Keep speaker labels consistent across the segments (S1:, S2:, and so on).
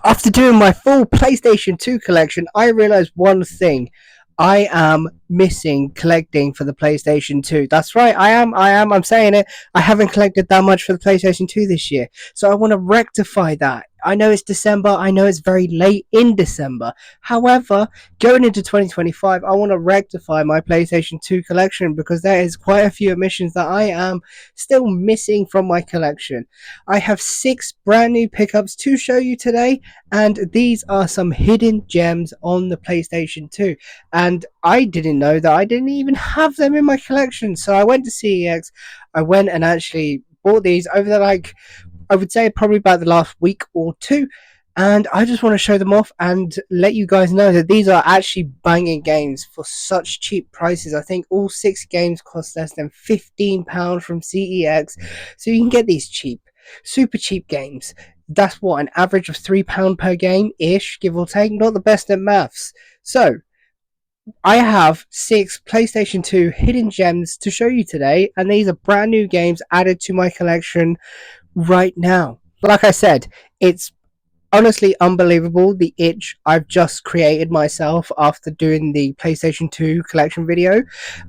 S1: After doing my full PlayStation 2 collection, I realized one thing. I am missing collecting for the PlayStation 2. That's right, I'm saying it. I haven't collected that much for the PlayStation 2 this year. So I want to rectify that. I know it's December, I know it's very late in December. However, going into 2025, I want to rectify my PlayStation 2 collection because there is quite a few omissions that I am still missing from my collection. I have 6 brand new pickups to show you today, and these are some hidden gems on the PlayStation 2. And I didn't know that I didn't even have them in my collection. So I went to CEX, I went and actually bought these over the I would say probably about the last week or two. And I just want to show them off and let you guys know that these are actually banging games for such cheap prices. I think all 6 games cost less than £15 from CEX. So you can get these cheap, super cheap games. That's what, an average of £3 per game ish, give or take. Not the best at maths. So I have 6 PlayStation 2 hidden gems to show you today, and these are brand new games added to my collection right now. Like I said, it's honestly unbelievable the itch I've just created myself after doing the PlayStation 2 collection video.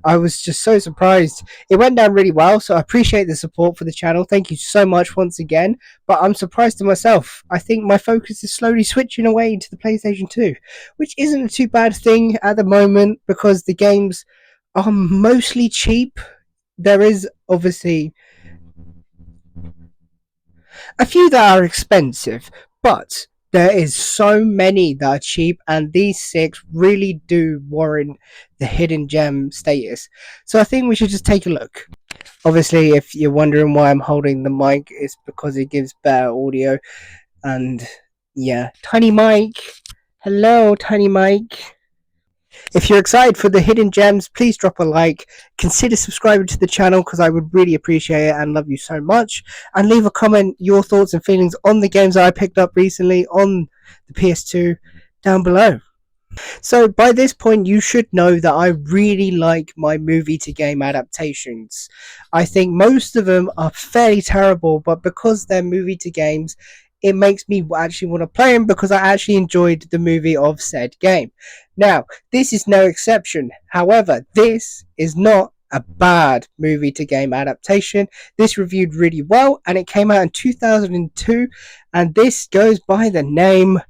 S1: I was just so surprised. It went down really well, so I appreciate the support for the channel. Thank you so much once again. But I'm surprised to myself. I think my focus is slowly switching away to the PlayStation 2, which isn't a too bad thing at the moment because the games are mostly cheap. There is obviously a few that are expensive, but there is so many that are cheap, and these 6 really do warrant the hidden gem status. So I think we should just take a look. Obviously, if you're wondering why I'm holding the mic, it's because it gives better audio. And yeah, Tiny Mike. Hello, Tiny Mike. If you're excited for the hidden gems, please drop a like. Consider subscribing to the channel because I would really appreciate it and love you so much. And leave a comment, your thoughts and feelings on the games that I picked up recently on the PS2 down below. So by this point, you should know that I really like my movie to game adaptations. I think most of them are fairly terrible, but because they're movie to games, it makes me actually want to play them because I actually enjoyed the movie of said game. Now, this is no exception. However, this is not a bad movie to game adaptation. This reviewed really well, and it came out in 2002, and this goes by the name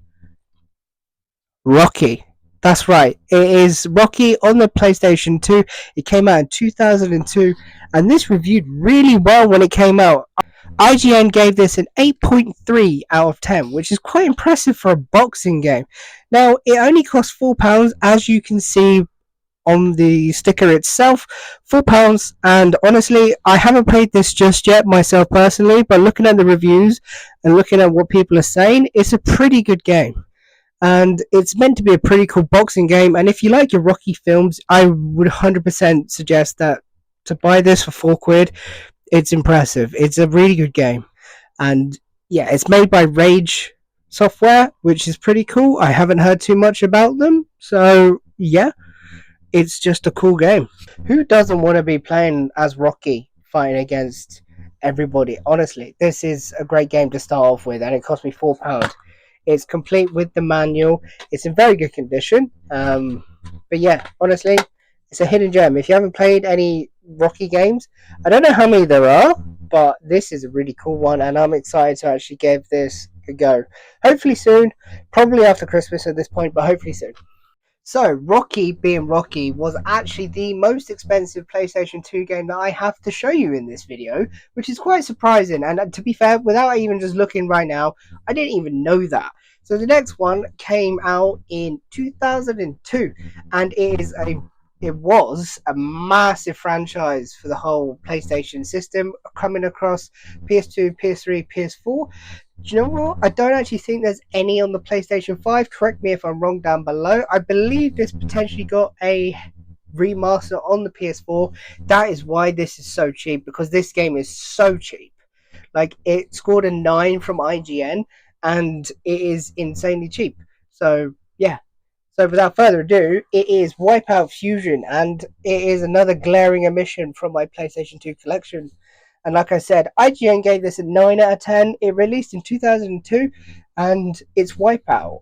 S1: Rocky. That's right, it is Rocky on the PlayStation 2. It came out in 2002, and this reviewed really well when it came out. IGN gave this an 8.3 out of 10, which is quite impressive for a boxing game. Now, it only costs £4, as you can see on the sticker itself. £4, and honestly, I haven't played this just yet myself personally, but looking at the reviews and looking at what people are saying, it's a pretty good game. And it's meant to be a pretty cool boxing game, and if you like your Rocky films, I would 100% suggest that to buy this for £4. It's impressive. It's a really good game. And yeah, it's made by Rage Software, which is pretty cool. I haven't heard too much about them. So yeah, it's just a cool game. Who doesn't want to be playing as Rocky, fighting against everybody? Honestly, this is a great game to start off with, and it cost me £4. It's complete with the manual. It's in very good condition. But yeah, honestly, it's a hidden gem. If you haven't played any Rocky games, I don't know how many there are, but this is a really cool one, and I'm excited to actually give this a go. Hopefully soon, probably after Christmas at this point, but hopefully soon. So, Rocky being Rocky was actually the most expensive PlayStation 2 game that I have to show you in this video, which is quite surprising. And to be fair, without even just looking right now, I didn't even know that. So the next one came out in 2002, and it was a massive franchise for the whole PlayStation system, coming across PS2, PS3, PS4. Do you know what? I don't actually think there's any on the PlayStation 5. Correct me if I'm wrong down below. I believe this potentially got a remaster on the PS4. That is why this is so cheap, because this game is so cheap. Like, it scored a 9 from IGN, and it is insanely cheap. So, yeah. So without further ado, it is Wipeout Fusion, and it is another glaring omission from my PlayStation 2 collection. And like I said, IGN gave this a 9 out of 10. It released in 2002, and it's Wipeout.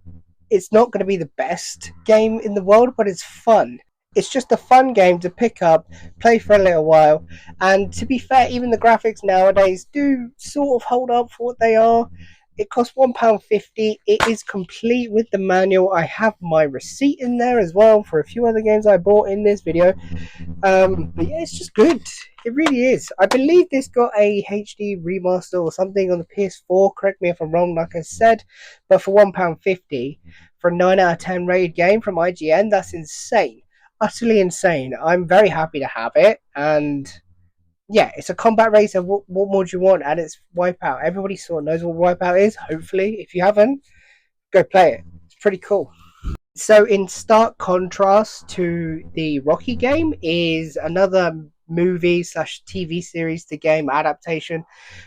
S1: It's not going to be the best game in the world, but it's fun. It's just a fun game to pick up, play for a little while, and to be fair, even the graphics nowadays do sort of hold up for what they are. It costs £1.50. It is complete with the manual. I have my receipt in there as well for a few other games I bought in this video. But yeah, it's just good. It really is. I believe this got a HD remaster or something on the PS4. Correct me if I'm wrong, like I said. But for £1.50 for a 9 out of 10 rated game from IGN, that's insane. Utterly insane. I'm very happy to have it. And yeah, it's a combat racer. What more do you want? And it's Wipeout. Everybody sort of knows what Wipeout is, hopefully. If you haven't, go play it. It's pretty cool. So, in stark contrast to the Rocky game, is another movie slash TV series to game adaptation,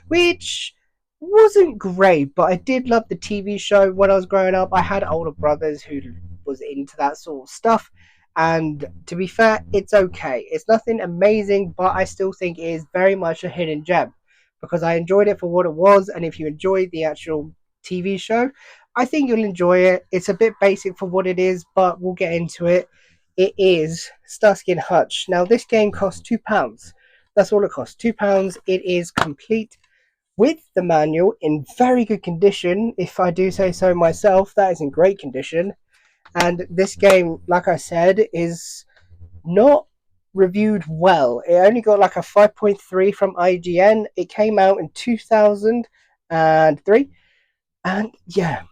S1: which wasn't great, but I did love the TV show when I was growing up. I had older brothers who was into that sort of stuff, and to be fair, it's okay. It's nothing amazing, but I still think it is very much a hidden gem because I enjoyed it for what it was, and if you enjoyed the actual TV show, I think you'll enjoy it. It's a bit basic for what it is, but we'll get into it. It is Starsky and Hutch. Now, this game costs £2. That's all it costs, £2. It is complete with the manual in very good condition. If I do say so myself, that is in great condition. And this game, like I said, is not reviewed well. It only got like a 5.3 from IGN. It came out in 2003. And yeah,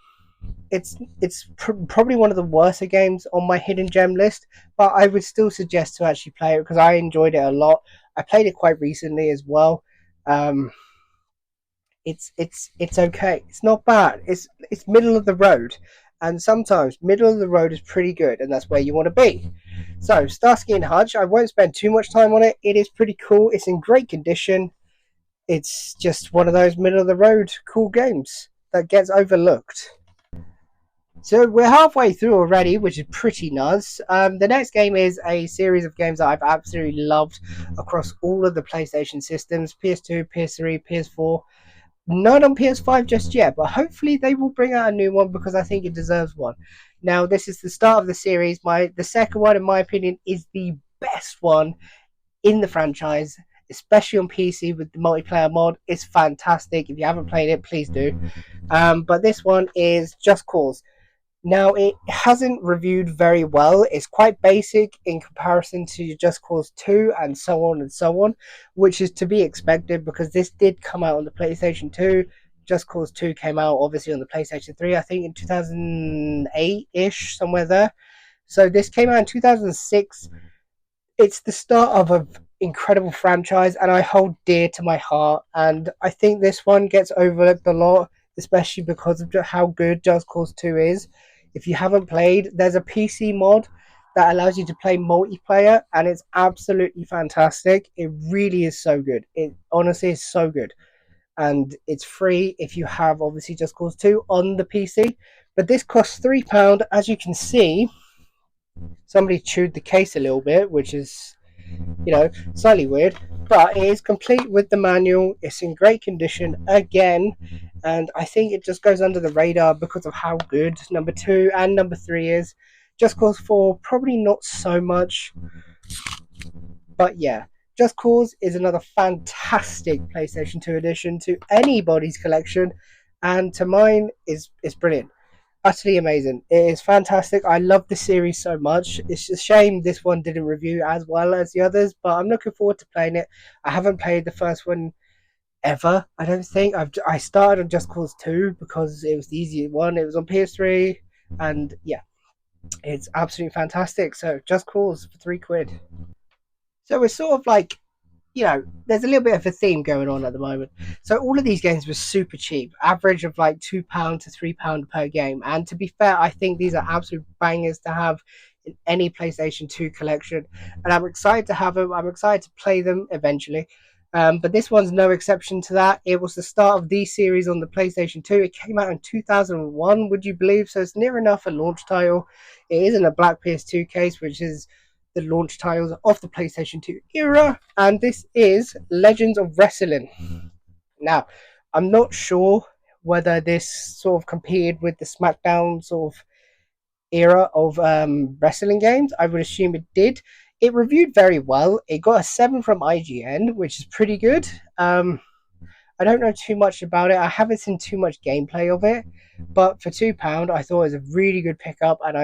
S1: it's probably one of the worst games on my hidden gem list, but I would still suggest to actually play it because I enjoyed it a lot. I played it quite recently as well. Um, it's okay. It's not bad. It's middle of the road, and sometimes middle of the road is pretty good, and that's where you want to be. So Starsky and Hutch, I won't spend too much time on it. It is pretty cool. It's in great condition. It's just one of those middle of the road cool games that gets overlooked. So we're halfway through already, which is pretty nice. The next game is a series of games that I've absolutely loved across all of the PlayStation systems: PS2, PS3, PS4. None on PS5 just yet, but hopefully they will bring out a new one because I think it deserves one. Now, this is the start of the series. The second one, in my opinion, is the best one in the franchise, especially on PC with the multiplayer mod. It's fantastic. If you haven't played it, please do. But this one is Just Cause. Now, it hasn't reviewed very well. It's quite basic in comparison to Just Cause 2 and so on and so on, which is to be expected because this did come out on the PlayStation 2. Just Cause 2 came out obviously on the PlayStation 3, I think in 2008-ish, somewhere there. So this came out in 2006. It's the start of an incredible franchise, and I hold dear to my heart. And I think this one gets overlooked a lot, especially because of how good Just Cause 2 is. If you haven't played, there's a PC mod that allows you to play multiplayer, and it's absolutely fantastic. It really is so good. It honestly is so good. And it's free if you have obviously Just Cause 2 on the PC. But this costs £3. As you can see, somebody chewed the case a little bit, which is, slightly weird. But it is complete with the manual. It's in great condition again, and I think it just goes under the radar because of how good number 2 and number 3 is. Just Cause 4, probably not so much. But yeah, Just Cause is another fantastic PlayStation 2 addition to anybody's collection, and to mine is brilliant. Utterly amazing. It is fantastic. I love the series so much. It's a shame this one didn't review as well as the others, but I'm looking forward to playing it. I haven't played the first one ever, I don't think. I started on Just Cause 2 because it was the easier one. It was on PS3, and yeah, it's absolutely fantastic. So Just Cause for £3. So we're sort of like, there's a little bit of a theme going on at the moment. So all of these games were super cheap, average of like £2 to £3 per game. And to be fair, I think these are absolute bangers to have in any PlayStation 2 collection. And I'm excited to have them. I'm excited to play them eventually. But this one's no exception to that. It was the start of the series on the PlayStation 2. It came out in 2001, would you believe? So it's near enough a launch title. It is in a black PS2 case, which is the launch titles of the PlayStation 2 era, and this is Legends of Wrestling. Now, I'm not sure whether this sort of competed with the SmackDown sort of era of wrestling games. I would assume it did. It reviewed very well. It got a 7 from IGN, which is pretty good. I don't know too much about it. I haven't seen too much gameplay of it, but for £2, I thought it was a really good pickup, and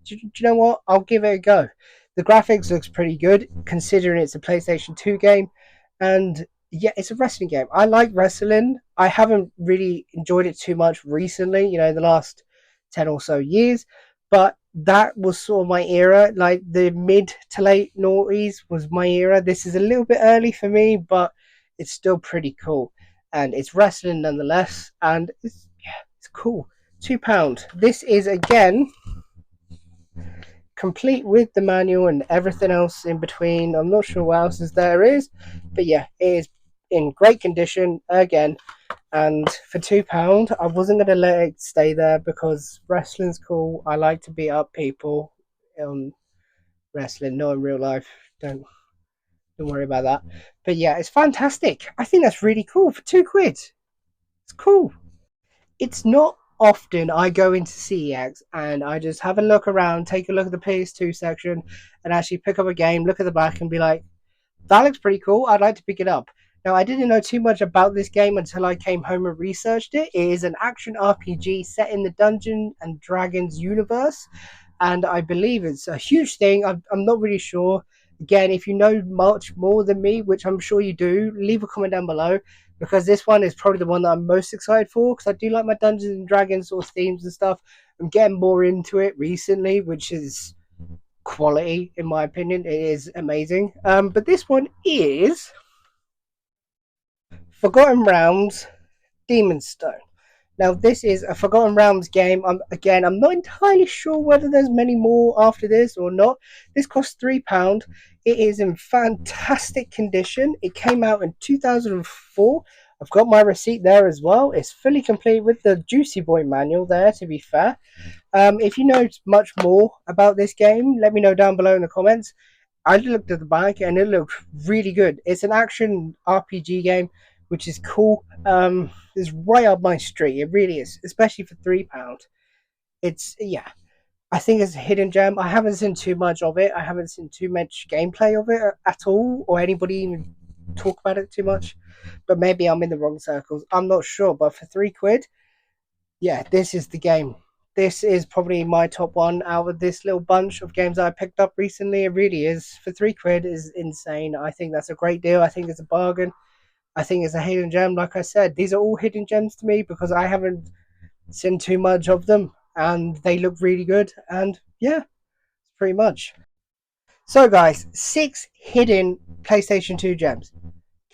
S1: do you know what? I'll give it a go. The graphics looks pretty good considering it's a PlayStation 2 game, and yeah, it's a wrestling game. I like wrestling. I haven't really enjoyed it too much recently, the last 10 or so years, but that was sort of my era. Like the mid to late noughties was my era. This is a little bit early for me, but it's still pretty cool, and it's wrestling nonetheless, and it's cool. £2. This is again complete with the manual and everything else in between. I'm not sure what else there is, but yeah, it is in great condition again. And for £2, I wasn't going to let it stay there because wrestling's cool. I like to beat up people on wrestling, not in real life. Don't worry about that. But yeah, it's fantastic. I think that's really cool for £2. It's cool. It's not often I go into CEX and I just have a look around, take a look at the PS2 section, and actually pick up a game, look at the back, and be like, that looks pretty cool. I'd like to pick it up. Now, I didn't know too much about this game until I came home and researched it. It is an action RPG set in the Dungeons and Dragons universe, and I believe it's a huge thing. I'm not really sure. Again, if you know much more than me, which I'm sure you do, leave a comment down below, because this one is probably the one that I'm most excited for, because I do like my Dungeons and Dragons sort of themes and stuff. I'm getting more into it recently, which is quality in my opinion. It is amazing. But this one is Forgotten Realms Demon's Stone. Now, this is a Forgotten Realms game. I'm not entirely sure whether there's many more after this or not. This costs £3. It is in fantastic condition. It came out in 2004. I've got my receipt there as well. It's fully complete with the Juicy Boy manual there, to be fair. If you know much more about this game, let me know down below in the comments. I looked at the back and it looked really good. It's an action RPG game, which is cool. It's right up my street. It really is, especially for £3. It's I think it's a hidden gem. I haven't seen too much of it. I haven't seen too much gameplay of it at all, or anybody even talk about it too much. But maybe I'm in the wrong circles. I'm not sure. But for £3, yeah, this is the game. This is probably my top one out of this little bunch of games that I picked up recently. It really is. For £3 is insane. I think that's a great deal. I think it's a bargain. I think it's a hidden gem. Like I said, these are all hidden gems to me because I haven't seen too much of them, and they look really good. And yeah, pretty much. So, guys, 6 hidden PlayStation 2 gems.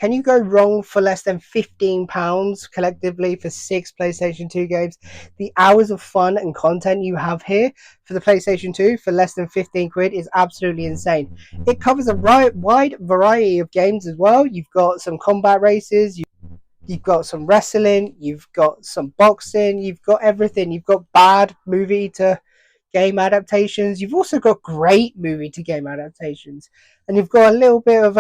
S1: Can you go wrong for less than £15 collectively for 6 PlayStation 2 games? The hours of fun and content you have here for the PlayStation 2 for less than £15 is absolutely insane. It covers a wide variety of games as well. You've got some combat races, you've got some wrestling, you've got some boxing, you've got everything. You've got bad movie to game adaptations. You've also got great movie to game adaptations. And you've got a little bit of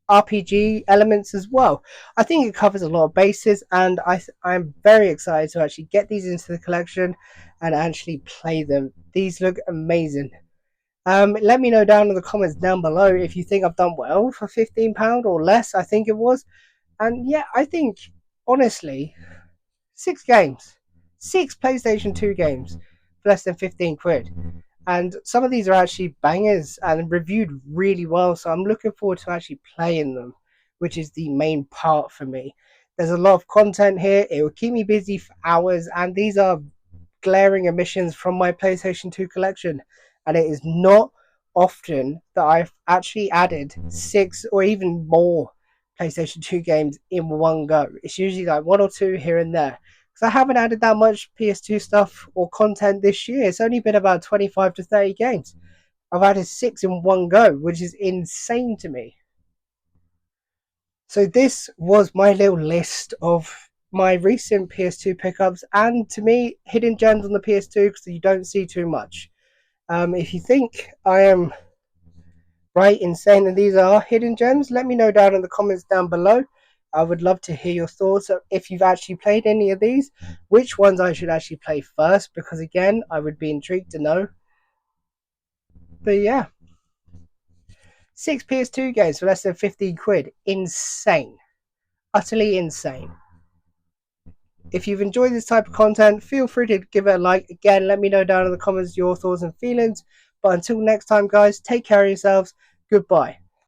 S1: RPG elements as well. I think it covers a lot of bases, and I'm very excited to actually get these into the collection and actually play them. These look amazing. Let me know down in the comments down below if you think I've done well for £15 or less. I think it was, and yeah, I think honestly, 6 games, 6 PlayStation 2 games for less than £15. And some of these are actually bangers and reviewed really well, so I'm looking forward to actually playing them, which is the main part for me. There's a lot of content here. It will keep me busy for hours, and these are glaring omissions from my PlayStation 2 collection, and it is not often that I've actually added 6 or even more PlayStation 2 games in one go. It's usually like 1 or 2 here and there, because I haven't added that much PS2 stuff or content this year. It's only been about 25 to 30 games. I've added 6 in one go, which is insane to me. So this was my little list of my recent PS2 pickups, and to me, hidden gems on the PS2 because you don't see too much. If you think I am right in saying that these are hidden gems, let me know down in the comments down below. I would love to hear your thoughts if you've actually played any of these, which ones I should actually play first, because again, I would be intrigued to know. But yeah, 6 PS2 games for less than 15 quid. Insane. Utterly insane. If you've enjoyed this type of content, feel free to give it a like. Again, let me know down in the comments your thoughts and feelings. But until next time, guys, take care of yourselves. Goodbye.